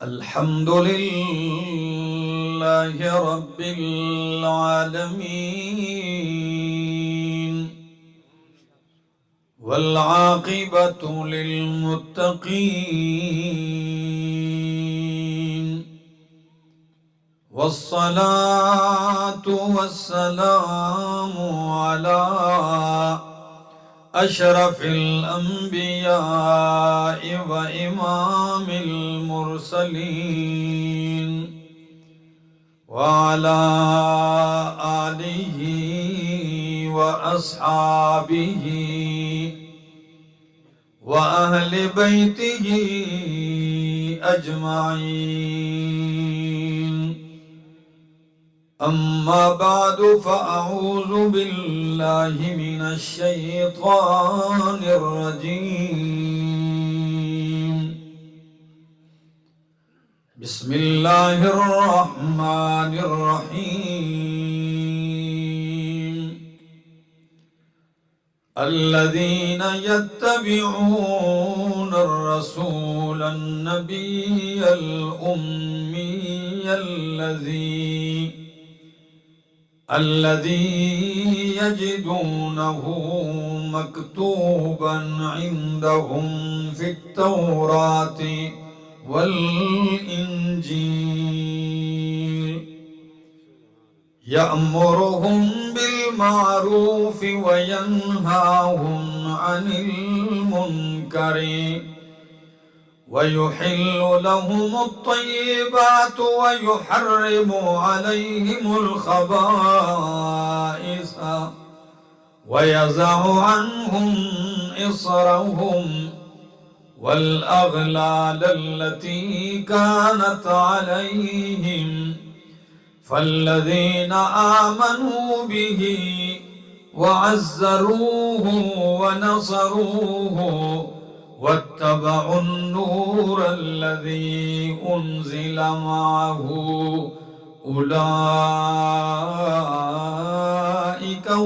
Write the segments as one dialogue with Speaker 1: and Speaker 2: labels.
Speaker 1: الحمد لله رب العالمين والعاقبة للمتقين والصلاة والسلام على أشرف الأنبياء وإمام المرسلين وعلى آله وأصحابه وأهل بيته أجمعين. أما بعد فأعوذ بالله من الشيطان الرجيم. بسم الله الرحمن الرحيم. الذين يتبعون الرسول النبي الأمي الذي يجدونه مكتوبا عندهم في التوراة والإنجيل يأمرهم بالمعروف وينهاهم عن المنكر ويحل لهم الطيبات ويحرم عليهم الخبائث ويضع عنهم إصرهم والأغلال التي كانت عليهم فالذين آمنوا به وعزروه ونصروه واتبعوا النور الذي أنزل معه أولئك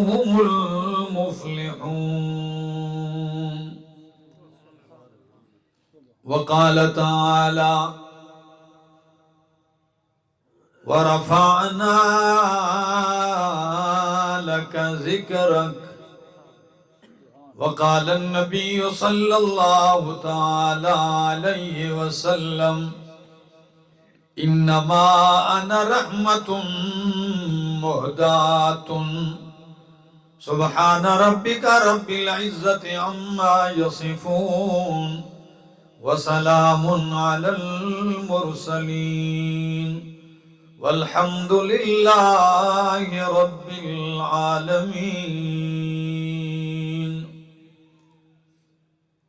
Speaker 1: هم المفلحون. وقال تعالى: ورفعنا لك ذكرك. وقال النبي صلى الله تعالى عليه وسلم: إنما أنا رحمة مهداة. سبحان ربك رب العزة عما يصفون وسلام على المرسلين والحمد لله رب العالمین.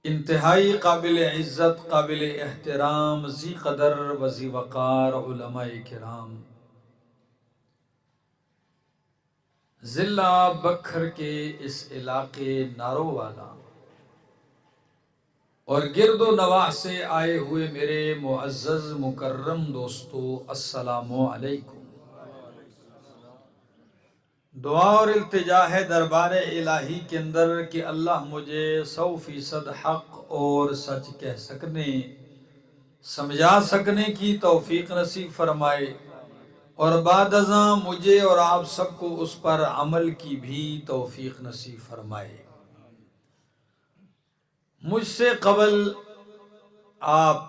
Speaker 1: انتہائی قابل عزت، قابل احترام، ذی قدر و ذی وقار علماء کرام، ضلع بکھر کے اس علاقے نارووالا اور گرد و نواح سے آئے ہوئے میرے معزز مکرم دوستو، السلام علیکم. دعا اور التجا ہے دربار الہی کے اندر کہ اللہ مجھے 100% حق اور سچ کہہ سکنے، سمجھا سکنے کی توفیق نصیب فرمائے، اور بعد ازاں مجھے اور آپ سب کو اس پر عمل کی بھی توفیق نصیب فرمائے. مجھ سے قبل آپ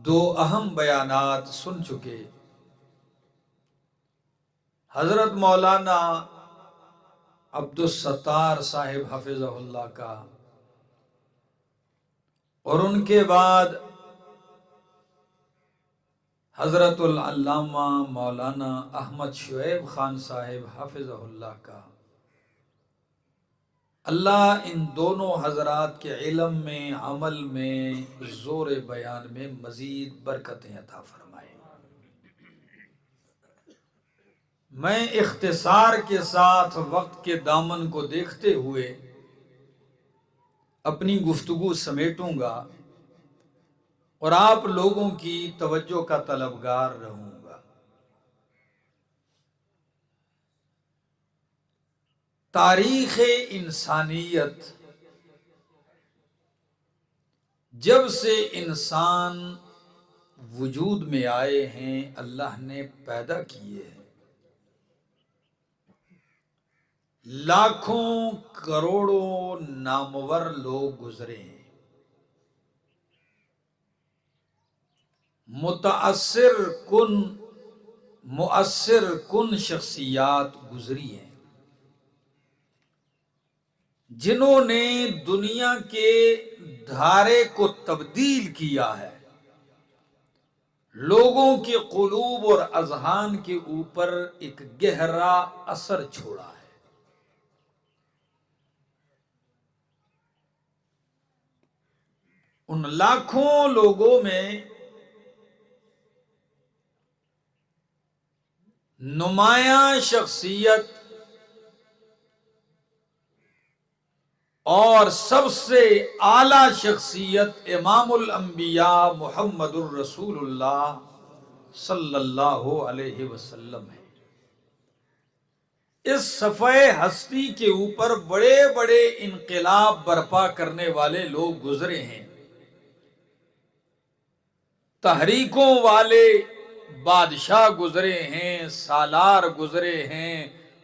Speaker 1: دو اہم بیانات سن چکے. حضرت مولانا عبدالستار صاحب حفظہ اللہ کا، اور ان کے بعد حضرت العلامہ مولانا احمد شعیب خان صاحب حفظہ اللہ کا. اللہ ان دونوں حضرات کے علم میں، عمل میں، زور بیان میں مزید برکتیں عطا فرمائے. میں اختصار کے ساتھ وقت کے دامن کو دیکھتے ہوئے اپنی گفتگو سمیٹوں گا اور آپ لوگوں کی توجہ کا طلبگار رہوں گا. تاریخ انسانیت جب سے انسان وجود میں آئے ہیں اللہ نے پیدا کیے ہیں، لاکھوں کروڑوں نامور لوگ گزرے ہیں، متاثر کن مؤثر کن شخصیات گزری ہیں، جنہوں نے دنیا کے دھارے کو تبدیل کیا ہے، لوگوں کے قلوب اور اذہان کے اوپر ایک گہرا اثر چھوڑا ہے۔ ان لاکھوں لوگوں میں نمایاں شخصیت اور سب سے اعلی شخصیت امام الانبیاء محمد الرسول اللہ صلی اللہ علیہ وسلم ہے۔ اس صفحے ہستی کے اوپر بڑے بڑے انقلاب برپا کرنے والے لوگ گزرے ہیں، تحریکوں والے بادشاہ گزرے ہیں، سالار گزرے ہیں،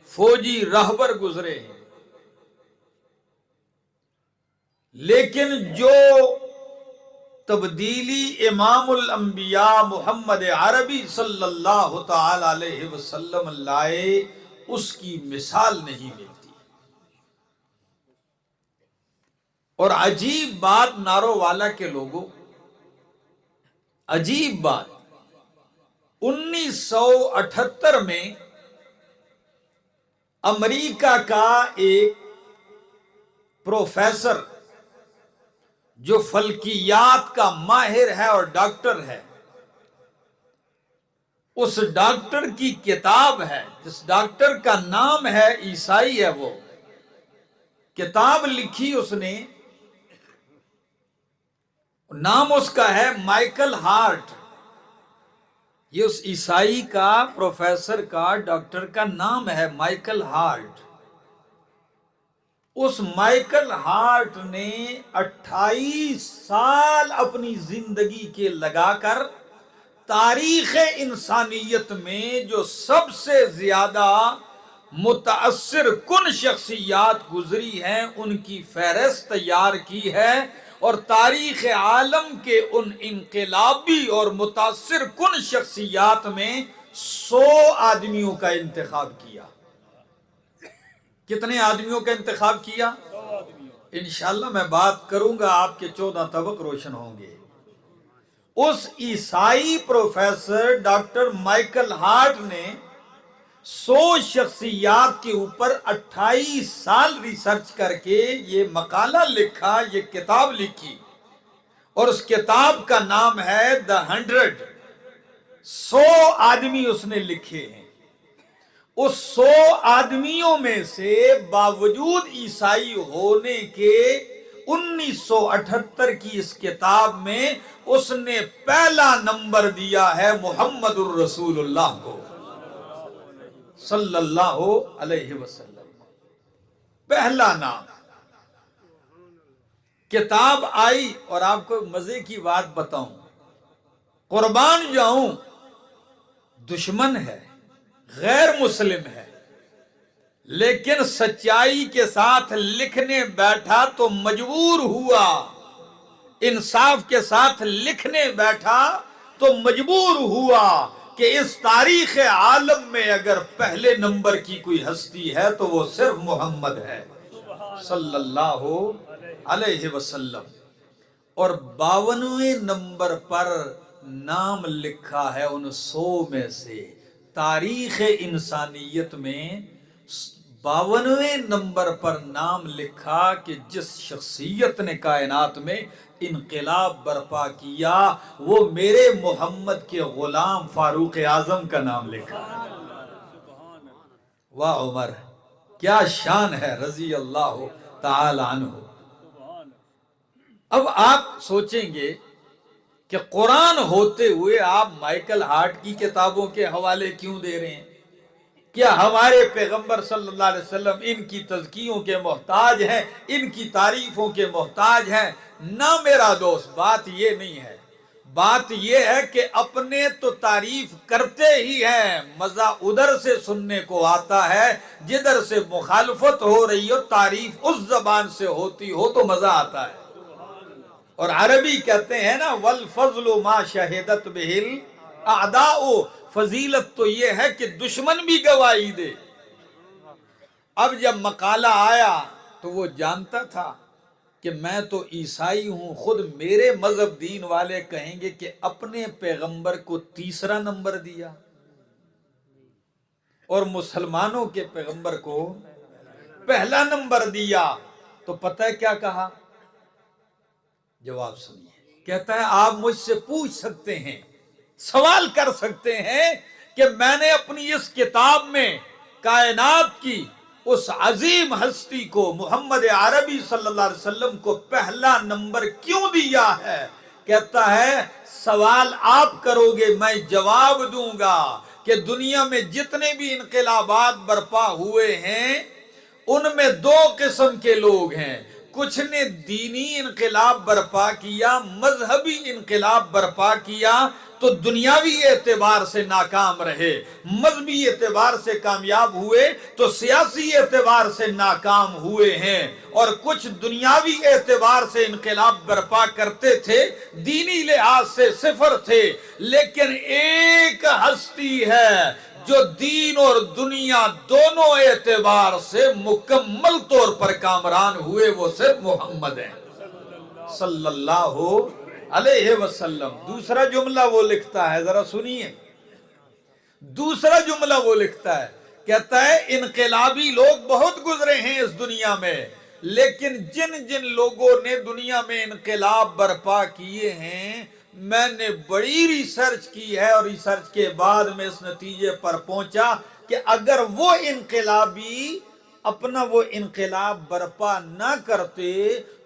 Speaker 1: فوجی رہبر گزرے ہیں، لیکن جو تبدیلی امام الانبیاء محمد عربی صلی اللہ تعالی علیہ وسلم لائے، اس کی مثال نہیں ملتی۔ اور عجیب بات نارو والا کے لوگوں، عجیب بات، 1978 میں امریکہ کا ایک پروفیسر جو فلکیات کا ماہر ہے اور ڈاکٹر ہے، اس ڈاکٹر کی کتاب ہے، جس ڈاکٹر کا نام ہے، عیسائی ہے، وہ کتاب لکھی اس نے، نام اس کا ہے مائیکل ہارٹ۔ یہ اس عیسائی کا پروفیسر کا ڈاکٹر کا نام ہے مائیکل ہارٹ۔ اس مائیکل ہارٹ نے 28 سال اپنی زندگی کے لگا کر تاریخ انسانیت میں جو سب سے زیادہ متاثر کن شخصیات گزری ہیں ان کی فہرست تیار کی ہے، اور تاریخ عالم کے ان انقلابی اور متاثر کن شخصیات میں 100 آدمیوں کا انتخاب کیا۔ کتنے آدمیوں کا انتخاب کیا؟ انشاءاللہ میں بات کروں گا، آپ کے 14 طبق روشن ہوں گے۔ اس عیسائی پروفیسر ڈاکٹر مائیکل ہارٹ نے 100 شخصیات کے اوپر 28 سال ریسرچ کر کے یہ مقالہ لکھا، یہ کتاب لکھی، اور اس کتاب کا نام ہے The 100۔ 100 آدمی اس نے لکھے ہیں۔ اس 100 آدمیوں میں سے باوجود عیسائی ہونے کے 1978 کی اس کتاب میں اس نے پہلا نمبر دیا ہے محمد الرسول اللہ کو صلی اللہ علیہ وسلم، پہلا نام۔ کتاب آئی، اور آپ کو مزے کی بات بتاؤں، قربان جاؤں، دشمن ہے، غیر مسلم ہے، لیکن سچائی کے ساتھ لکھنے بیٹھا تو مجبور ہوا، انصاف کے ساتھ لکھنے بیٹھا تو مجبور ہوا کہ اس تاریخ عالم میں اگر پہلے نمبر کی کوئی ہستی ہے تو وہ صرف محمد ہے صلی اللہ علیہ وسلم۔ اور 52ویں نمبر پر نام لکھا ہے ان 100 میں سے، تاریخ انسانیت میں 52ویں نمبر پر نام لکھا کہ جس شخصیت نے کائنات میں انقلاب برپا کیا وہ میرے محمد کے غلام فاروق اعظم کا نام لکھا۔ واہ عمر، کیا شان ہے رضی اللہ تعالی عنہ۔ اب آپ سوچیں گے کہ قرآن ہوتے ہوئے آپ مائیکل ہارٹ کی کتابوں کے حوالے کیوں دے رہے ہیں؟ کیا ہمارے پیغمبر صلی اللہ علیہ وسلم ان کی تزکیوں کے محتاج ہیں، ان کی تعریفوں کے محتاج ہیں؟ نہ میرا دوست، بات یہ نہیں ہے، بات یہ ہے کہ اپنے تو تعریف کرتے ہی ہیں، مزہ ادھر سے سننے کو آتا ہے جدھر سے مخالفت ہو رہی ہو، تعریف اس زبان سے ہوتی ہو تو مزہ آتا ہے۔ اور عربی کہتے ہیں نا والفضل ما شہدت بہل اعداء، فضیلت تو یہ ہے کہ دشمن بھی گواہی دے۔ اب جب مقالہ آیا تو وہ جانتا تھا کہ میں تو عیسائی ہوں، خود میرے مذہب دین والے کہیں گے کہ اپنے پیغمبر کو تیسرا نمبر دیا اور مسلمانوں کے پیغمبر کو پہلا نمبر دیا، تو پتہ ہے کیا کہا؟ جواب سنیے، کہتا ہے آپ مجھ سے پوچھ سکتے ہیں، سوال کر سکتے ہیں کہ میں نے اپنی اس کتاب میں کائنات کی اس عظیم ہستی کو محمد عربی صلی اللہ علیہ وسلم کو پہلا نمبر کیوں دیا ہے؟ کہتا ہے سوال آپ کرو گے، میں جواب دوں گا کہ دنیا میں جتنے بھی انقلابات برپا ہوئے ہیں ان میں دو قسم کے لوگ ہیں، کچھ نے دینی انقلاب برپا کیا، مذہبی انقلاب برپا کیا تو دنیاوی اعتبار سے ناکام رہے، مذہبی اعتبار سے کامیاب ہوئے تو سیاسی اعتبار سے ناکام ہوئے ہیں، اور کچھ دنیاوی اعتبار سے انقلاب برپا کرتے تھے، دینی لحاظ سے صفر تھے، لیکن ایک ہستی ہے جو دین اور دنیا دونوں اعتبار سے مکمل طور پر کامران ہوئے، وہ صرف محمد ہیں صلی اللہ علیہ وسلم۔ دوسرا جملہ وہ لکھتا ہے، ذرا سنیے، دوسرا جملہ وہ لکھتا ہے، کہتا ہے انقلابی لوگ بہت گزرے ہیں اس دنیا میں، لیکن جن جن لوگوں نے دنیا میں انقلاب برپا کیے ہیں میں نے بڑی ریسرچ کی ہے، اور ریسرچ کے بعد میں اس نتیجے پر پہنچا کہ اگر وہ انقلابی اپنا وہ انقلاب برپا نہ کرتے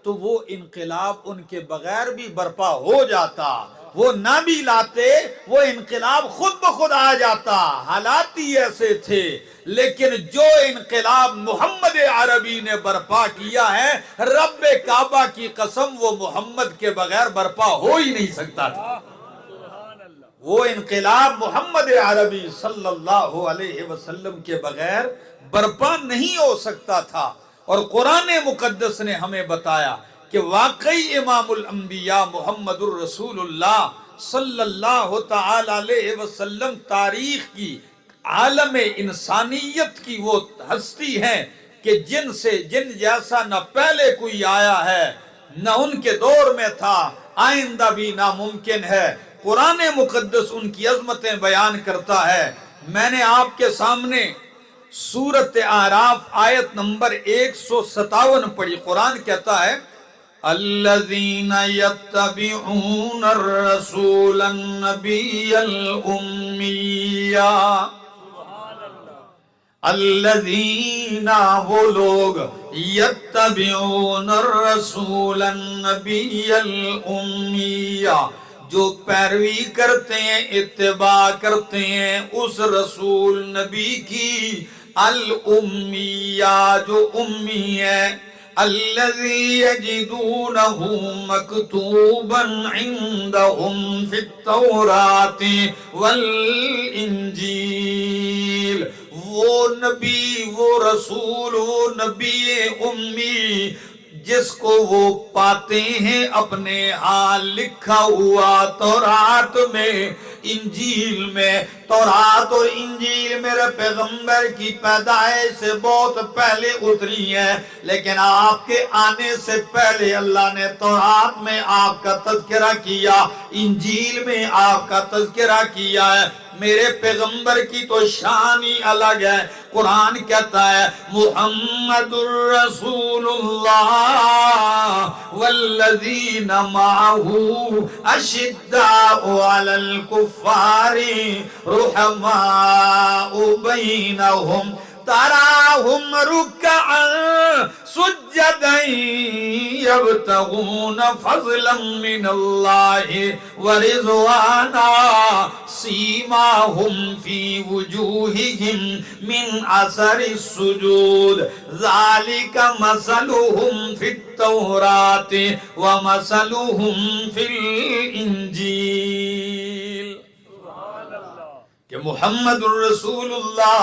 Speaker 1: تو وہ انقلاب ان کے بغیر بھی برپا ہو جاتا، وہ نہ بھی لاتے وہ انقلاب خود بخود آ جاتا، حالات ہی ایسے تھے، لیکن جو انقلاب محمد عربی نے برپا کیا ہے رب کعبہ کی قسم وہ محمد کے بغیر برپا ہو ہی نہیں سکتا تھا۔ وہ انقلاب محمد عربی صلی اللہ علیہ وسلم کے بغیر برپا نہیں ہو سکتا تھا، اور قرآن مقدس نے ہمیں بتایا کہ واقعی امام الانبیاء محمد الرسول اللہ صلی اللہ تعالی علیہ وسلم تاریخ کی عالم انسانیت کی وہ ہستی ہیں کہ جن جیسا نہ پہلے کوئی آیا ہے نہ ان کے دور میں تھا، آئندہ بھی ناممکن ہے۔ قرآن مقدس ان کی عظمتیں بیان کرتا ہے۔ میں نے آپ کے سامنے سورۃ اعراف آیت نمبر 157 پڑھی، قرآن کہتا ہے الذین یتبعون الرسول النبی الامی، الذین وہ لوگ یتبعون الرسول النبی الامی جو پیروی کرتے ہیں، اتباع کرتے ہیں اس رسول نبی کی، الامیہ جو امی ہے، الذی یجدونہ مکتوبا عندہم فی التوراۃ والانجیل، وہ نبی، وہ رسول، وہ نبی امی جس کو وہ پاتے ہیں اپنے ہاں لکھا ہوا تورات میں، انجیل میں۔ تورات اور انجیل میرے پیغمبر کی پیدائش سے بہت پہلے اتری ہیں، لیکن آپ کے آنے سے پہلے اللہ نے تورات میں آپ کا تذکرہ کیا، انجیل میں آپ کا تذکرہ کیا ہے۔ میرے پیغمبر کی تو شان ہی الگ ہے۔ قرآن کہتا ہے محمد الرسول اللہ والذین معہ اشداء علی الکفار رحماء بینہم تراہم رکعا سجدا یبتغون فضلا من اللہ ورضوانا سیماہم فی وجوہہم من اثر السجود ذالک مثلہم فی التوراۃ ومثلہم فی الانجیل. کہ محمد الرسول اللہ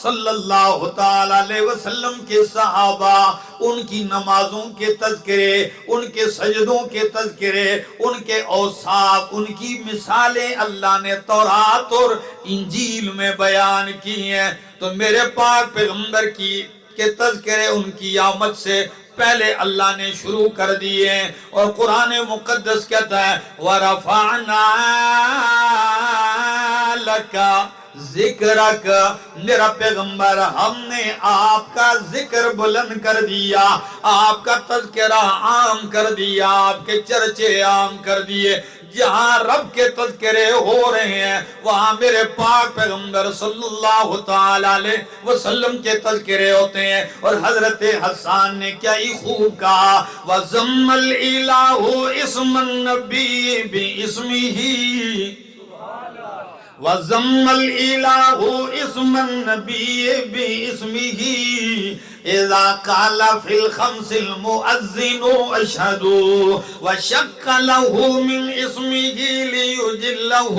Speaker 1: صلی اللہ تعالی علیہ وسلم کے صحابہ، ان کی نمازوں کے تذکرے، ان کے سجدوں کے تذکرے، ان کے اوصاف، ان کی مثالیں اللہ نے تورات اور انجیل میں بیان کی ہیں. تو میرے پاک پیغمبر کے تذکرے ان کی آمد سے پہلے اللہ نے شروع کر دیے ہیں. اور قرآن مقدس کہتا ہے وَرَفَعْنَا لَكَ ذکرک، میرا پیغمبر ہم نے آپ کا ذکر بلند کر دیا، آپ کا تذکرہ عام کر دیا، آپ کے چرچے عام کر دیے. جہاں رب کے تذکرے ہو رہے ہیں وہاں میرے پاک پیغمبر صلی اللہ تعالی علیہ وسلم کے تذکرے ہوتے ہیں. اور حضرت حسان نے کیا ہی خوب کہا وَزَمَّ الْإِلَٰهُ اسْمَ النَّبِيِّ بِاسْمِهِ وَزَمَّ الْإِلَٰهُ اسْمَ النَّبِيِّ بِاسْمِهِ اِذَا قَالَ فِي الْخَمْسِ الْمُؤَذِّنُ أَشْهَدُ وَشَقَّ لَهُ مِنْ اسْمِهِ لِيُجِلَّهُ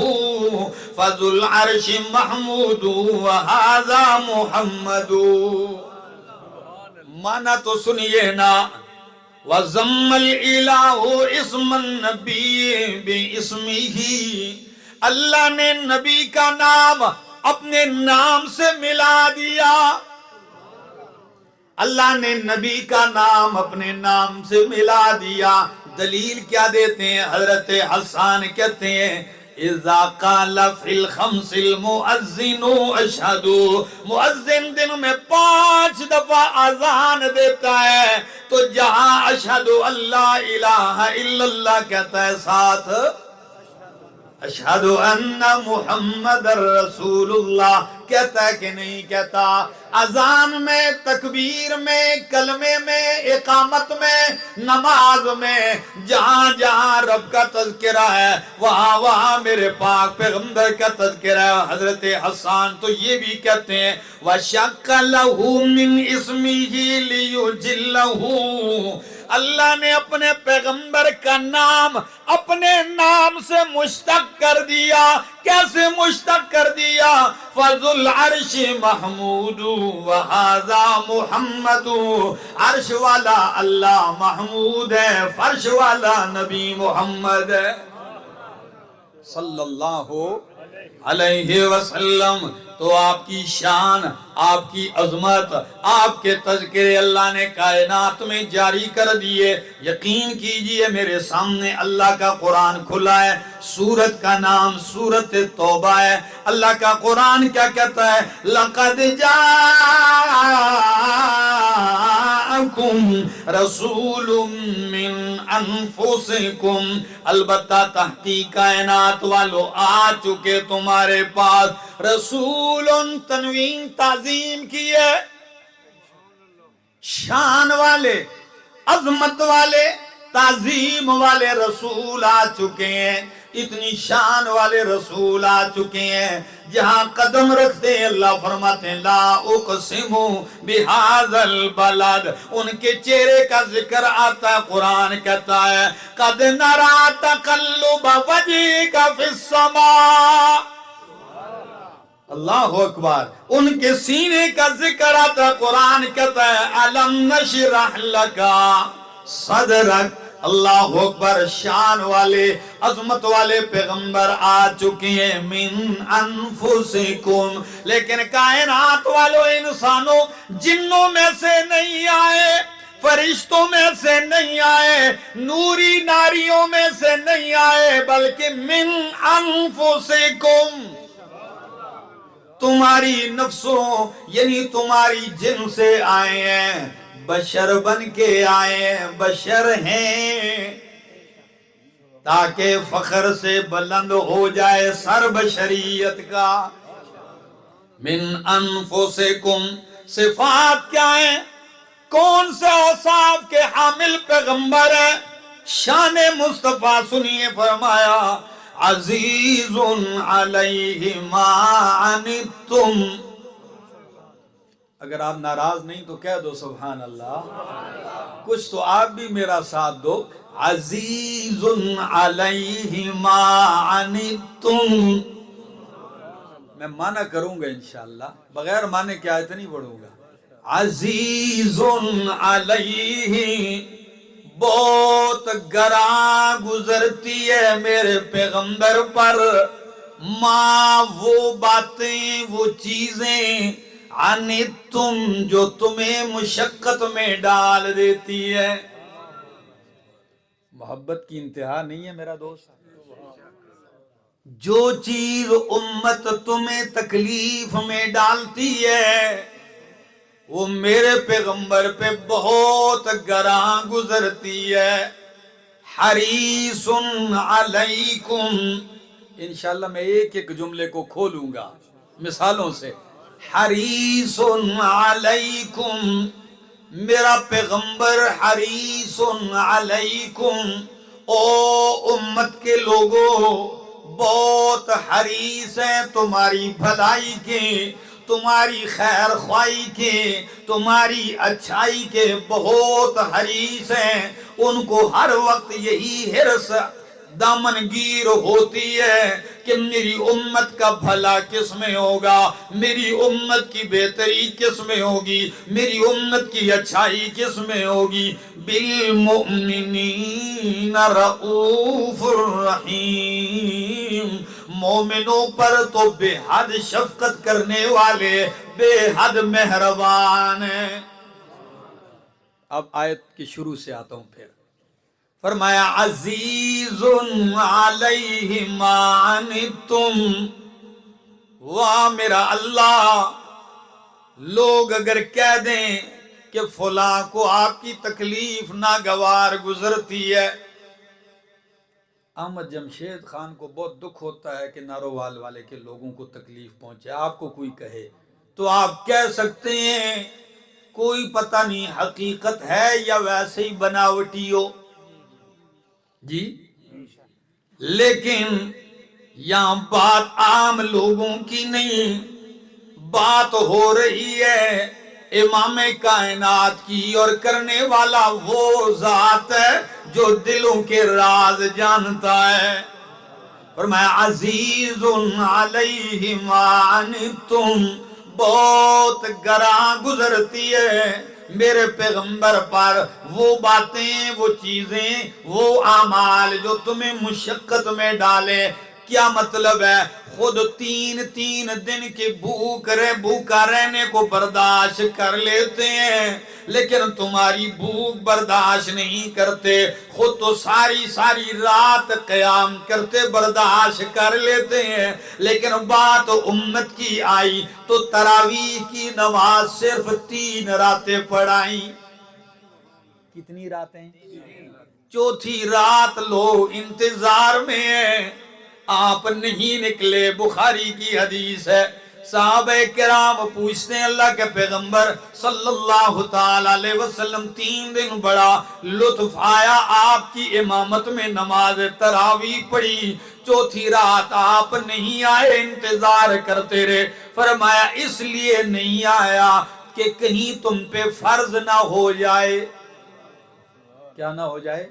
Speaker 1: فَذُو الْعَرْشِ مَحْمُودُ وَهَذَا مُحَمَّدُ. مانا تو سنیے نا وَزَمَّ الْإِلَٰهُ اسْمَ النَّبِيِّ بِاسْمِهِ، اللہ نے نبی کا نام اپنے نام سے ملا دیا. اللہ نے نبی کا نام اپنے نام سے ملا دیا. دلیل کیا دیتے ہیں؟ حضرت حسان کہتے ہیں اذا قال فی الخمس المؤذن اشہد، مؤذن دن میں 5 دفعہ اذان دیتا ہے تو جہاں اشہد اللہ الہ الا اللہ کہتا ہے ساتھ اشہد ان محمد رسول اللہ کہتا ہے کہ نہیں کہتا؟ اذان میں، تکبیر میں، کلمے میں، اقامت میں، نماز میں، جہاں جہاں رب کا تذکرہ ہے وہاں وہاں میرے پاک پیغمبر کا تذکرہ ہے. حضرت حسان تو یہ بھی کہتے ہیں وَشَقَّ لَهُ مِنْ اسْمِهِ لِيُجِلَّهُ، اللہ نے اپنے پیغمبر کا نام اپنے نام سے مشتق کر دیا. کیسے مشتق کر دیا؟ فَذُو الْعَرْشِ مَحْمُودُ وَهَذَا مُحَمَّدُ، عرش والا اللہ محمود ہے، فرش والا نبی محمد ہے صلی اللہ علیہ وسلم. تو آپ کی شان، آپ کی عظمت، آپ کے تذکرے اللہ نے کائنات میں جاری کر دیے. یقین کیجئے میرے سامنے اللہ کا قرآن کھلا ہے، سورت کا نام سورت توبہ ہے. اللہ کا قرآن کیا کہتا ہے؟ لَقَدْ جَاءَكُمْ رَسُولٌ مِّنْ أَنفُسِكُمْ، البتہ تحقیق کائنات والو آ چکے تمہارے پاس رسول، تنوین تعظیم کی ہے، شان والے، عظمت والے، تعظیم والے رسول آ چکے ہیں. اتنی شان والے رسول آ چکے ہیں جہاں قدم رکھتے ہیں اللہ فرماتے ہیں لا اقسم بہذا البلد. ان کے چہرے کا ذکر آتا ہے، قرآن کہتا ہے قد نرى تقلب وجهك في السماء. اللہ اکبر. ان کے سینے کا ذکر آتا ہے، قرآن کہتا ہے الم نشرح لك صدرک. اللہ اکبر. شان والے، عظمت والے پیغمبر آ چکے ہیں من انفسکم، لیکن کائنات والوں، انسانوں، جنوں میں سے نہیں آئے، فرشتوں میں سے نہیں آئے، نوری ناریوں میں سے نہیں آئے، بلکہ من انفسکم، تمہاری نفسوں یعنی تمہاری جن سے آئے ہیں، بشر بن کے آئے ہیں، بشر ہیں، تاکہ فخر سے بلند ہو جائے سر بشریت کا. من انفسکم، صفات کیا ہیں؟ کون سے اوصاف کے حامل پیغمبر ہیں؟ شان مصطفیٰ سنیے، فرمایا عزیز علیہ ما عنتم. اگر آپ ناراض نہیں تو کہہ دو سبحان اللہ. کچھ تو آپ بھی میرا ساتھ دو. عزیز علیہ ما عنتم. میں معنی کروں گا انشاءاللہ، بغیر معنی کے آیت نہیں پڑھوں گا. عزیز علیہ، بہت گراں گزرتی ہے میرے پیغمبر پر، ماں وہ باتیں، وہ چیزیں، عنتم جو تمہیں مشقت میں ڈال دیتی ہے. محبت کی انتہا نہیں ہے میرا دوست. جو چیز امت تمہیں تکلیف میں ڈالتی ہے وہ میرے پیغمبر پہ بہت گراں گزرتی ہے. حریص علیکم. انشاءاللہ میں ایک ایک جملے کو کھولوں گا مثالوں سے. حریص علیکم، میرا پیغمبر حریص علیکم، او امت کے لوگوں بہت حریص ہیں تمہاری بھلائی کے، تمہاری خیر خواہی کے، تمہاری اچھائی کے بہت حریص ہیں. ان کو ہر وقت یہی حرص دامن گیر ہوتی ہے کہ میری امت کا بھلا کس میں ہوگا، میری امت کی بہتری کس میں ہوگی، میری امت کی اچھائی کس میں ہوگی. بالمؤمنین رؤوف الرحیم، مومنوں پر تو بے حد شفقت کرنے والے، بے حد مہربان ہیں. اب آیت کی شروع سے آتا ہوں پھر. فرمایا عزیز علیہ ما عنتم. واہ میرا اللہ، لوگ اگر کہہ دیں کہ فلاں کو آپ کی تکلیف ناگوار گزرتی ہے. احمد جمشید خان کو بہت دکھ ہوتا ہے کہ نارووال والے کے لوگوں کو تکلیف پہنچے. آپ کو کوئی کہے تو آپ کہہ سکتے ہیں کوئی پتہ نہیں حقیقت ہے یا ویسے ہی بناوٹی ہو جی. لیکن یہاں بات عام لوگوں کی نہیں، بات ہو رہی ہے امام کائنات کی، اور کرنے والا وہ ذات ہے جو دلوں کے راز جانتا ہے. فرمایا عزیز علیہ ما عنتم، بہت گراں گزرتی ہے میرے پیغمبر پر وہ باتیں، وہ چیزیں، وہ اعمال جو تمہیں مشقت میں ڈالے. کیا مطلب ہے؟ خود تین دن کی بھوکا رہنے کو برداشت کر لیتے ہیں، لیکن تمہاری بھوک برداشت نہیں کرتے. خود تو ساری رات قیام کرتے برداشت کر لیتے ہیں، لیکن بات امت کی آئی تو تراویح کی نماز صرف 3 راتیں پڑھائیں. کتنی راتیں؟ چوتھی رات لوگ انتظار میں ہیں، آپ نہیں نکلے. بخاری کی حدیث ہے. صحابہ کرام پوچھتے ہیں اللہ کے پیغمبر صلی اللہ تعالی علیہ وسلم 3 دن بڑا لطف آیا، آپ کی امامت میں نماز تراویح پڑھی، چوتھی رات آپ نہیں آئے، انتظار کرتے رہے. فرمایا اس لیے نہیں آیا کہ کہیں تم پہ فرض نہ ہو جائے. کیا نہ ہو جائے؟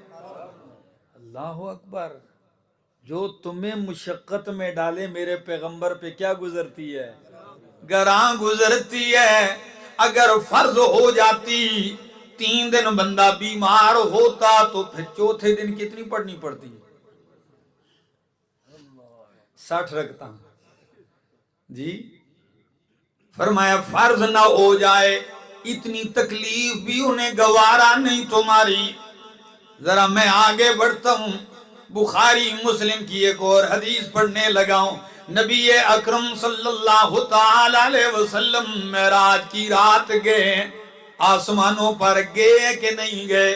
Speaker 1: اللہ اکبر. جو تمہیں مشقت میں ڈالے میرے پیغمبر پہ کیا گزرتی ہے؟ گراں گزرتی ہے. اگر فرض ہو جاتی 3 دن بندہ بیمار ہوتا تو پھر چوتھے دن کتنی پڑھنی پڑتی؟ 60 رکعتیں جی. فرمایا فرض نہ ہو جائے، اتنی تکلیف بھی انہیں گوارا نہیں تمہاری. ذرا میں آگے بڑھتا ہوں. بخاری مسلم کی ایک اور حدیث پڑھنے لگا ہوں. نبی اکرم صلی اللہ تعالی علیہ وسلم معراج کی رات گئے، آسمانوں پر گئے کہ نہیں گئے؟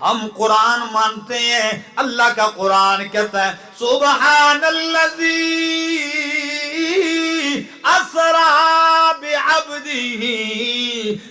Speaker 1: ہم قرآن مانتے ہیں، اللہ کا قرآن کہتا ہے سبحان الذی اسرا بعبده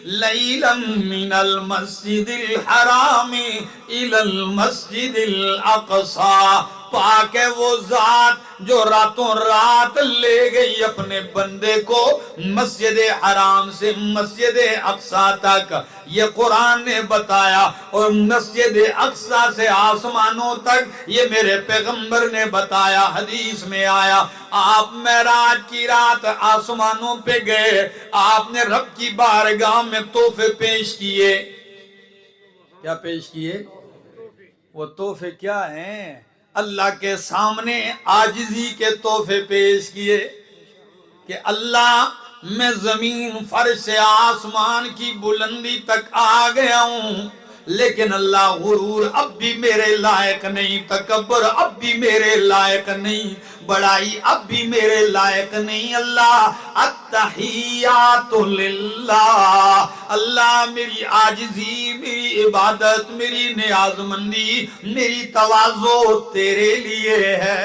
Speaker 1: لیلا من المسجد الحرام الى المسجد الاقصى. پاک ہے وہ ذات جو راتوں رات لے گئی اپنے بندے کو مسجد حرام سے مسجد اقصی تک. یہ قرآن نے بتایا. اور مسجد اقصی سے آسمانوں تک یہ میرے پیغمبر نے بتایا. حدیث میں آیا آپ معراج کی رات آسمانوں پہ گئے, آپ نے رب کی بارگاہ میں تحفے پیش کیے. کیا پیش کیے؟ وہ تحفے کیا ہیں؟ اللہ کے سامنے عاجزی کے تحفے پیش کیے کہ اللہ میں زمین فرش سے آسمان کی بلندی تک آ گیا ہوں, لیکن اللہ غرور اب بھی میرے لائق نہیں, تکبر اب بھی میرے لائق نہیں, بڑائی اب بھی میرے لائق نہیں. اللہ التحیات للہ, اللہ میری عاجزی, میری عبادت, میری نیازمندی, میری تواضع تیرے لیے ہے.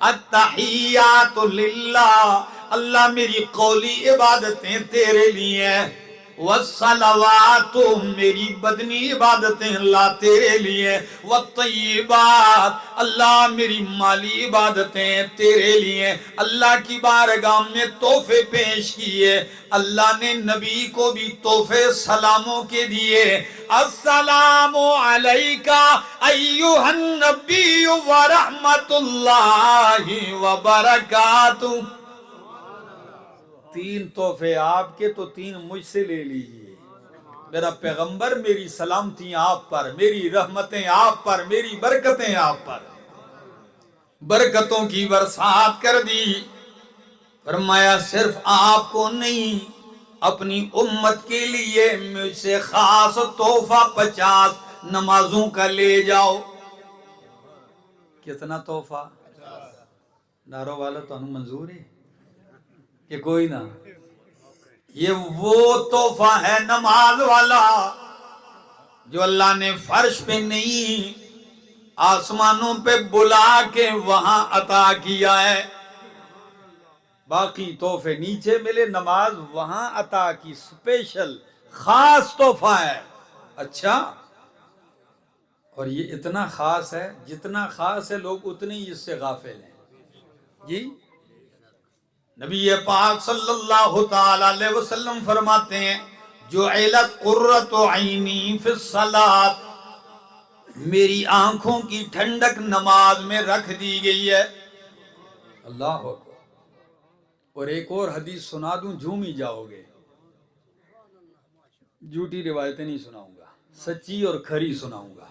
Speaker 1: التحیات للہ, اللہ میری قولی عبادتیں تیرے لیے ہیں. والصلوات, میری بدنی عبادتیں اللہ تیرے لیے. والطیبات, اللہ میری مالی عبادتیں تیرے لیے. اللہ کی بارگاہ میں تحفے پیش کیے. اللہ نے نبی کو بھی تحفے سلاموں کے دیے. السلام علیکہ ایھا النبی ورحمۃ اللہ وبرکاتہ. تین تحفے آپ کے تو تین مجھ سے لے لیجئے. میرا پیغمبر, میری سلامتی آپ پر, میری رحمتیں آپ پر, میری برکتیں آپ پر. برکتوں کی برسات کر دی. فرمایا صرف آپ کو نہیں, اپنی امت کے لیے مجھ سے خاص تحفہ 50 نمازوں کا لے جاؤ. کتنا تحفہ؟ نارو والا تو منظور ہے کہ کوئی نہ. یہ وہ تحفہ ہے نماز والا جو اللہ نے فرش پہ نہیں, آسمانوں پہ بلا کے وہاں عطا کیا ہے. باقی تحفے نیچے ملے, نماز وہاں عطا کی, اسپیشل خاص تحفہ ہے. اچھا, اور یہ اتنا خاص ہے, جتنا خاص ہے لوگ اتنے ہی اس سے غافل ہیں. جی نبی پاک صلی اللہ تعالی علیہ وسلم فرماتے ہیں جعلت قرۃ عینی فی الصلاۃ, میری آنکھوں کی ٹھنڈک نماز میں رکھ دی گئی ہے. اللہ اکبر. اور ایک اور حدیث سنا دوں, جھوم ہی جاؤ گے. جھوٹی روایتیں نہیں سناؤں گا, سچی اور کھری سناؤں گا.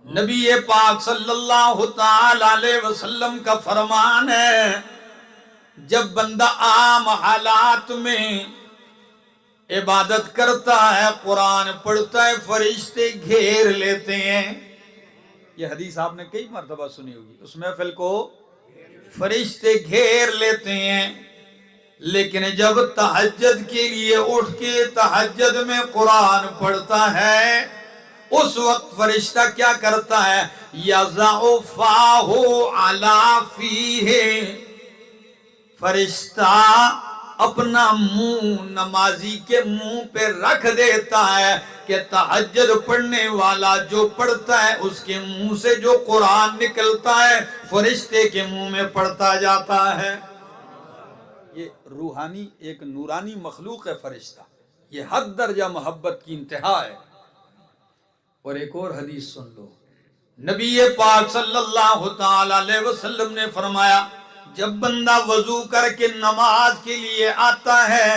Speaker 1: نبی پاک صلی اللہ تعالی علیہ وسلم کا فرمان ہے, جب بندہ عام حالات میں عبادت کرتا ہے, قرآن پڑھتا ہے, فرشتے گھیر لیتے ہیں. یہ حدیث آپ نے کئی مرتبہ سنی ہوگی. اس محفل کو فرشتے گھیر لیتے ہیں. لیکن جب تہجد کے لیے اٹھ کے تہجد میں قرآن پڑھتا ہے, اس وقت فرشتہ کیا کرتا ہے؟ یضع فاہ علی فیہ, فرشتہ اپنا منہ نمازی کے منہ پہ رکھ دیتا ہے کہ تہجد پڑھنے والا جو پڑھتا ہے اس کے منہ سے جو قرآن نکلتا ہے فرشتے کے منہ میں پڑھتا جاتا ہے. یہ روحانی ایک نورانی مخلوق ہے فرشتہ. یہ حد درجہ محبت کی انتہا ہے. اور ایک اور حدیث سن لو, نبی پاک صلی اللہ تعالی علیہ وسلم نے فرمایا جب بندہ وضو کر کے نماز کے لیے آتا ہے,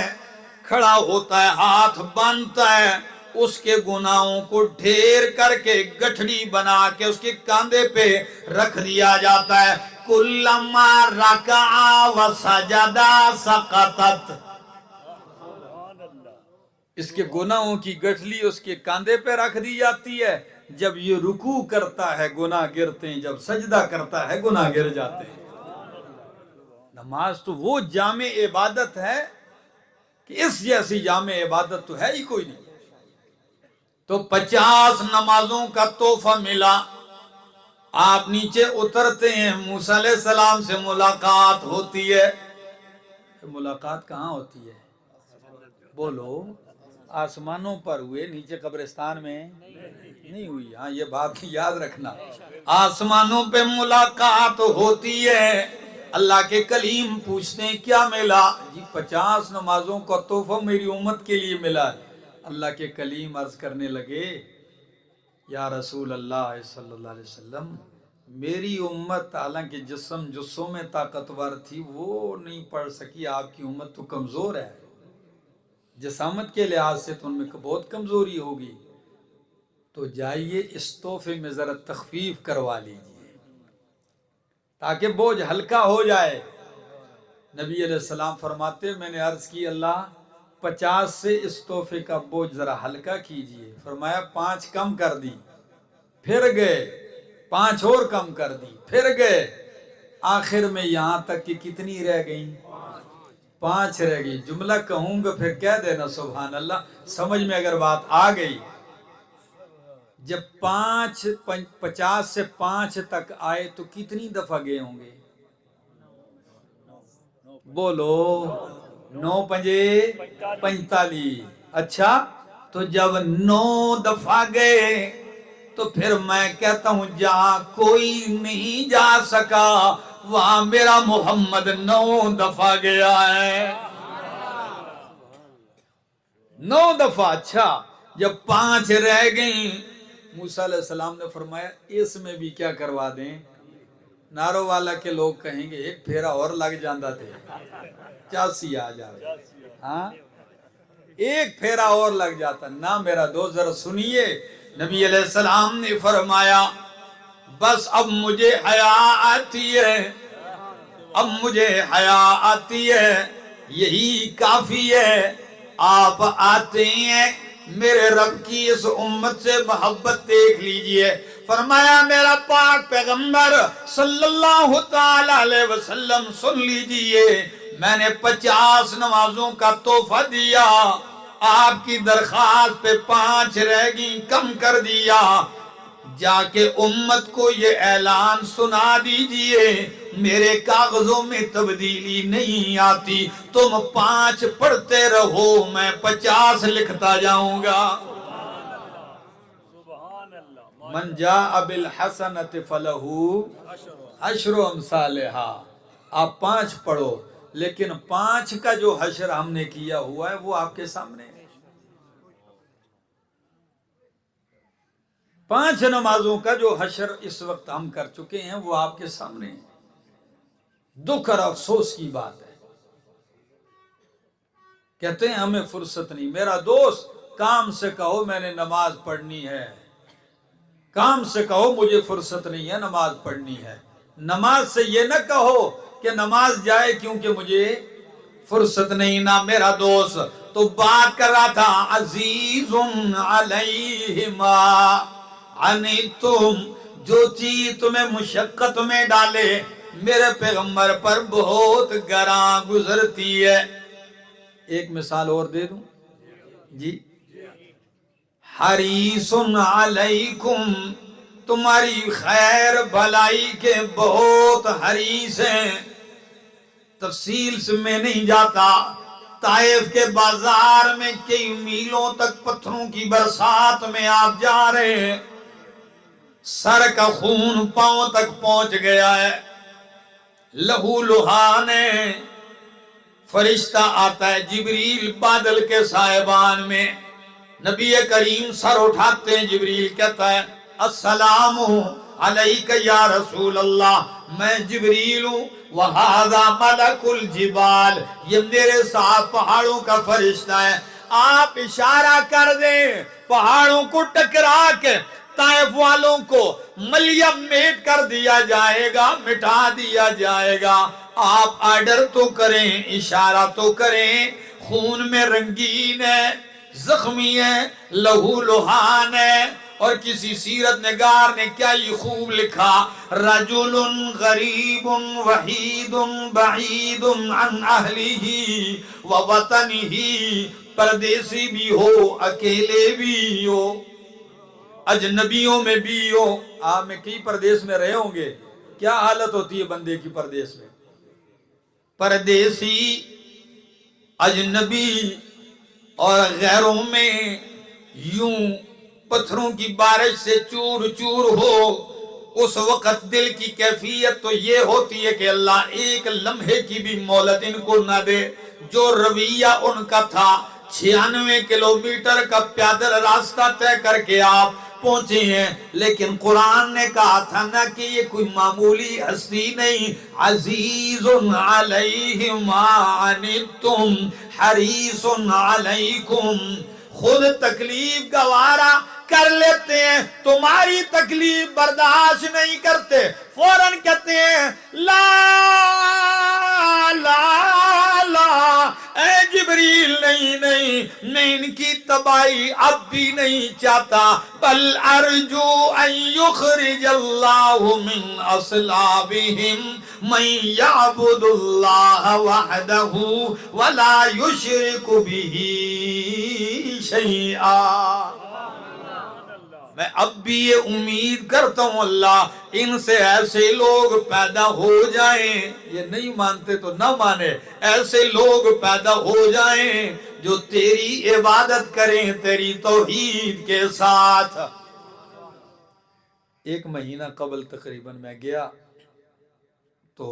Speaker 1: کھڑا ہوتا ہے, ہاتھ باندھتا ہے, اس کے گناہوں کو ڈھیر کر کے گٹھڑی بنا کے اس کے کاندھے پہ رکھ دیا جاتا ہے. کلما رکع وسجد سقطت, اس کے گناہوں کی گٹھلی اس کے کاندھے پہ رکھ دی جاتی ہے. جب یہ رکوع کرتا ہے گناہ گرتے ہیں, جب سجدہ کرتا ہے گناہ گر جاتے ہیں. نماز تو وہ جامع عبادت ہے کہ اس جیسی جامع عبادت تو ہے ہی کوئی نہیں. تو 50 نمازوں کا تحفہ ملا. آپ نیچے اترتے ہیں, موسیٰ علیہ السلام سے ملاقات ہوتی ہے. ملاقات کہاں ہوتی ہے؟ بولو، آسمانوں پر ہوئے، نیچے قبرستان میں نہیں ہوئی. ہاں یہ بات یاد رکھنا، آسمانوں پہ ملاقات ہوتی ہے. اللہ کے کلیم پوچھتے ہیں کیا ملا؟ جی 50 نمازوں کا تحفہ میری امت کے لیے ملا. اللہ کے کلیم عرض کرنے لگے یا رسول اللہ صلی اللہ علیہ وسلم، میری امت حالانکہ جسوں میں طاقتور تھی وہ نہیں پڑھ سکی، آپ کی امت تو کمزور ہے، جسامت کے لحاظ سے تو ان میں بہت کمزوری ہوگی، تو جائیے اس تحفے میں ذرا تخفیف کروا لیجیے تاکہ بوجھ ہلکا ہو جائے. نبی علیہ السلام فرماتے میں نے عرض کی اللہ 50 سے اس تحفے کا بوجھ ذرا ہلکا کیجیے. فرمایا 5 کم کر دی، پھر گئے 5 اور کم کر دی، پھر گئے، آخر میں یہاں تک کہ کتنی رہ گئیں؟ 5 رہ گئی. جملہ کہوں گا پھر کہہ دینا سبحان اللہ، سمجھ میں اگر بات آ گئی. جب 50 سے 5 تک آئے تو کتنی دفعہ گئے ہوں گے؟ بولو 9 پنجے 45. اچھا تو جب 9 دفعہ گئے تو پھر میں کہتا ہوں جہاں کوئی نہیں جا سکا وہاں میرا محمد 9 دفعہ گیا ہے. 9 دفعہ. اچھا جب 5 رہ گئیں، موسیٰ علیہ السلام نے فرمایا اس میں بھی کیا کروا دیں؟ نارو والا کے لوگ کہیں گے ایک پھیرا اور لگ جاندہ تھے 85 آ جائے. ہاں ایک پھیرا اور لگ جاتا. نہ میرا دوست ذرا سنیے، نبی علیہ السلام نے فرمایا بس اب مجھے حیا آتی ہے، اب مجھے حیا آتی ہے، یہی کافی ہے. آپ آتے ہیں میرے رب کی اس امت سے محبت دیکھ لیجئے. فرمایا میرا پاک پیغمبر صلی اللہ تعالی علیہ وسلم سن لیجئے، میں نے 50 نمازوں کا تحفہ دیا، آپ کی درخواست پہ 5 رہ گئی، کم کر دیا. جا کے امت کو یہ اعلان سنا دیجئے میرے کاغذوں میں تبدیلی نہیں آتی، تم 5 پڑھتے رہو میں 50 لکھتا جاؤں گا. من جاء بالحسنۃ فلہ عشر امثالہا. آپ 5 پڑھو لیکن 5 کا جو حشر ہم نے کیا ہوا ہے وہ آپ کے سامنے ہے. 5 نمازوں کا جو حشر اس وقت ہم کر چکے ہیں وہ آپ کے سامنے ہے. دکھ اور افسوس کی بات ہے. کہتے ہیں ہمیں فرصت نہیں. میرا دوست کام سے کہو میں نے نماز پڑھنی ہے، کام سے کہو مجھے فرصت نہیں ہے نماز پڑھنی ہے. نماز سے یہ نہ کہو کہ نماز جائے کیونکہ مجھے فرصت نہیں. نہ میرا دوست تو بات کر رہا تھا عزیز علیہ ما عنتم، جو چیز تمہیں مشقت میں ڈالے میرے پیغمبر پر بہت گراں گزرتی ہے. ایک مثال اور دے دوں جی، حریص علیکم، تمہاری خیر بھلائی کے بہت حریص ہیں. تفصیل سے میں نہیں جاتا. طائف کے بازار میں کئی میلوں تک پتھروں کی برسات میں آپ جا رہے ہیں، سر کا خون پاؤں تک پہنچ گیا ہے. لہو لہانے فرشتہ آتا ہے جبریل بادل کے سائبان میں، نبی کریم سر اٹھاتے ہیں، جبریل کہتا ہے السلام علیک یا رسول اللہ، میں جبریل ہوں، وہذا ملک الجبال، یہ میرے ساتھ پہاڑوں کا فرشتہ ہے. آپ اشارہ کر دیں پہاڑوں کو ٹکرا کے طائف والوں کو ملیم میٹ کر دیا جائے گا، مٹا دیا جائے گا. آپ آرڈر تو کریں، اشارہ تو کریں. خون میں رنگین ہے، زخمی ہے، لہو لہان ہے. اور کسی سیرت نگار نے کیا یہ خوب لکھا، رجل غریب وحید بعید عن اہلہ ووطنہ، پردیسی بھی ہو اکیلے بھی ہو اجنبیوں میں بھی ہو. آپ میں کئی پردیس میں رہے ہوں گے، کیا حالت ہوتی ہے بندے کی پردیس میں. پردیسی اجنبی اور غیروں میں یوں پتھروں کی بارش سے چور چور ہو، اس وقت دل کی کیفیت تو یہ ہوتی ہے کہ اللہ ایک لمحے کی بھی مہلت ان کو نہ دے۔ جو رویہ ان کا تھا، 96 کلومیٹر کا پیدل راستہ طے کر کے آپ پہنچے ہیں، لیکن قرآن نے کہا تھا نا کہ یہ کوئی معمولی ہستی نہیں، عزیز علیہ ما عنتم حریص علیکم، خود تکلیف گوارا کر لیتے ہیں، تمہاری تکلیف برداشت نہیں کرتے، فوراً کہتے ہیں لا لا لا، اے جبریل نہیں، میں ان کی تباہی اب بھی نہیں چاہتا، بل ارجو ان یخرج اللہ من اصلابہم من یعبد اللہ وحدہ ولا یشرک بہ شیئا۔ میں اب بھی یہ امید کرتا ہوں اللہ ان سے ایسے لوگ پیدا ہو جائیں، یہ نہیں مانتے تو نہ مانے، ایسے لوگ پیدا ہو جائیں جو تیری عبادت کریں تیری توحید کے ساتھ۔ 1 مہینہ قبل تقریباً میں گیا تو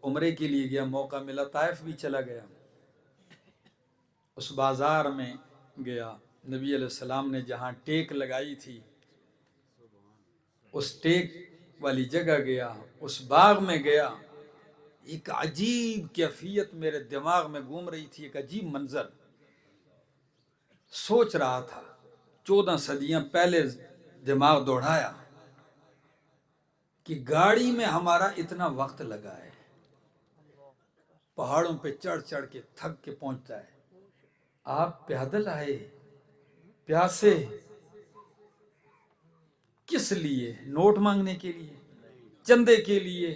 Speaker 1: عمرے کے لیے گیا، موقع ملا، طائف بھی چلا گیا۔ اس بازار میں گیا، نبی علیہ السلام نے جہاں ٹیک لگائی تھی اس ٹیک والی جگہ گیا، اس باغ میں گیا، ایک عجیب کیفیت میرے دماغ میں گھوم رہی تھی، ایک عجیب منظر سوچ رہا تھا، 14 صدیاں پہلے دماغ دوڑایا کہ گاڑی میں ہمارا اتنا وقت لگا ہے، پہاڑوں پہ چڑھ چڑھ کے تھک کے پہنچتا ہے، آپ پیدل آئے پیاسے، کس لیے؟ نوٹ مانگنے کے لیے، چندے کے لیے،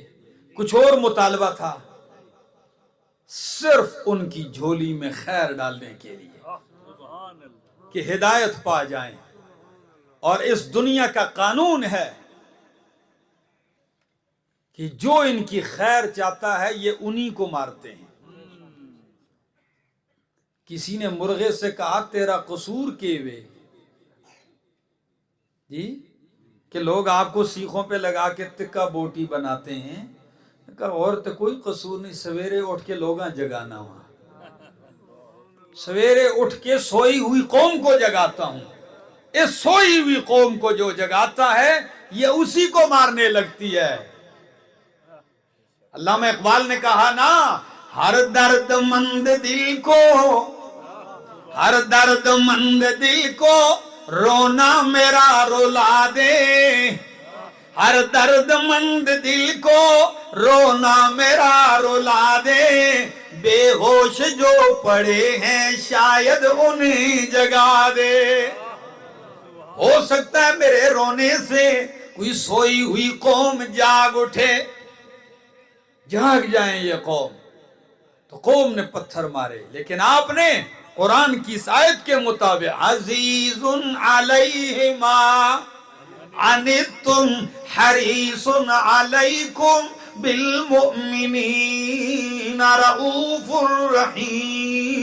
Speaker 1: کچھ اور مطالبہ تھا؟ صرف ان کی جھولی میں خیر ڈالنے کے لیے کہ ہدایت پا جائیں۔ اور اس دنیا کا قانون ہے کہ جو ان کی خیر چاہتا ہے یہ انہی کو مارتے ہیں۔ کسی نے مرغے سے کہا تیرا قصور کیوے، جی کہ لوگ آپ کو سیخوں پہ لگا کے تکا بوٹی بناتے ہیں، کہا اور تو کوئی قصور نہیں، سویرے اٹھ کے لوگاں جگانا ہوا، سویرے اٹھ کے سوئی ہوئی قوم کو جگاتا ہوں، اس سوئی ہوئی قوم کو جو جگاتا ہے یہ اسی کو مارنے لگتی ہے۔ علامہ اقبال نے کہا نا، ہر درد مند دل کو، ہر درد مند دل کو رونا میرا رلا دے، ہر درد مند دل کو رونا میرا رلا دے، بے ہوش جو پڑے ہیں شاید انہیں جگا دے۔ ہو سکتا ہے میرے رونے سے کوئی سوئی ہوئی قوم جاگ اٹھے، جاگ جائیں یہ قوم، تو قوم نے پتھر مارے، لیکن آپ نے قرآن کی اس آیت کے مطابق عزیز علیہ ما عنتم حریص علیکم بالمؤمنین رؤوف الرحیم۔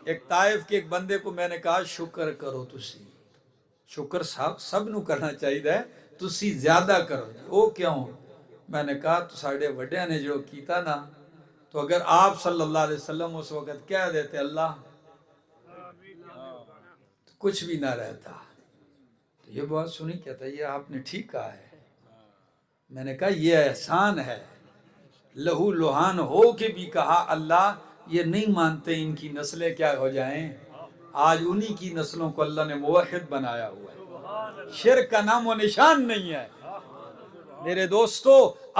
Speaker 1: ایک طائف کے ایک بندے کو میں نے کہا شکر کرو، تسی شکر سب نو کرنا چاہیے، تسی زیادہ کرو۔ وہ کیوں؟ میں نے کہا تو ساڑھے وڈیاں نے جو کیتا نا، تو اگر آپ صلی اللہ علیہ وسلم اس وقت کہہ دیتے اللہ، تو کچھ بھی نہ رہتا۔ تو یہ بات سنی، کہتا یہ آپ نے ٹھیک کہا ہے۔ میں نے کہا یہ احسان ہے، لہو لہان ہو کے بھی کہا اللہ یہ نہیں مانتے ان کی نسلیں کیا ہو جائیں، آج انہی کی نسلوں کو اللہ نے موحد بنایا ہوا ہے، شرک کا نام و نشان نہیں ہے۔ میرے دوستو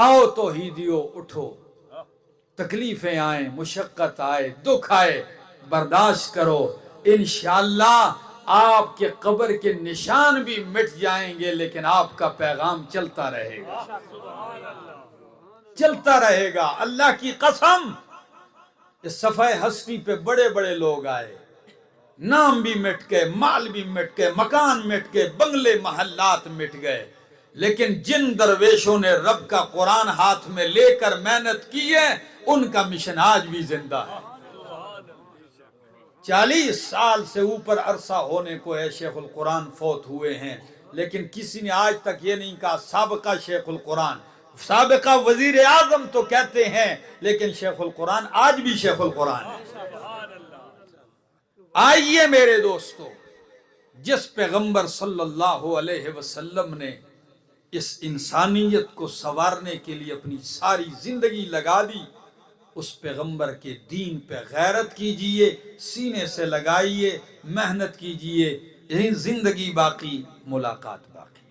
Speaker 1: آؤ توحیدیو اٹھو، تکلیفیں آئیں، مشقت آئے، دکھ آئے، برداشت کرو، انشاءاللہ آپ کے قبر کے نشان بھی مٹ جائیں گے، لیکن آپ کا پیغام چلتا رہے گا، چلتا رہے گا۔ اللہ کی قسم، اس صفحہ ہستی پہ بڑے بڑے لوگ آئے، نام بھی مٹ گئے، مال بھی مٹ گئے، مکان مٹ گئے، بنگلے محلات مٹ گئے، لیکن جن درویشوں نے رب کا قرآن ہاتھ میں لے کر محنت کی ہے ان کا مشن آج بھی زندہ ہے۔ 40 سال سے اوپر عرصہ ہونے کو ہے شیخ القرآن فوت ہوئے ہیں، لیکن کسی نے آج تک یہ نہیں کہا سابقہ شیخ القرآن، سابقہ وزیر اعظم تو کہتے ہیں لیکن شیخ القرآن آج بھی شیخ القرآن ہے۔ آئیے میرے دوستو، جس پیغمبر صلی اللہ علیہ وسلم نے اس انسانیت کو سنوارنے کے لیے اپنی ساری زندگی لگا دی، اس پیغمبر کے دین پہ غیرت کیجئے، سینے سے لگائیے، محنت کیجئے، یہی زندگی باقی، ملاقات باقی۔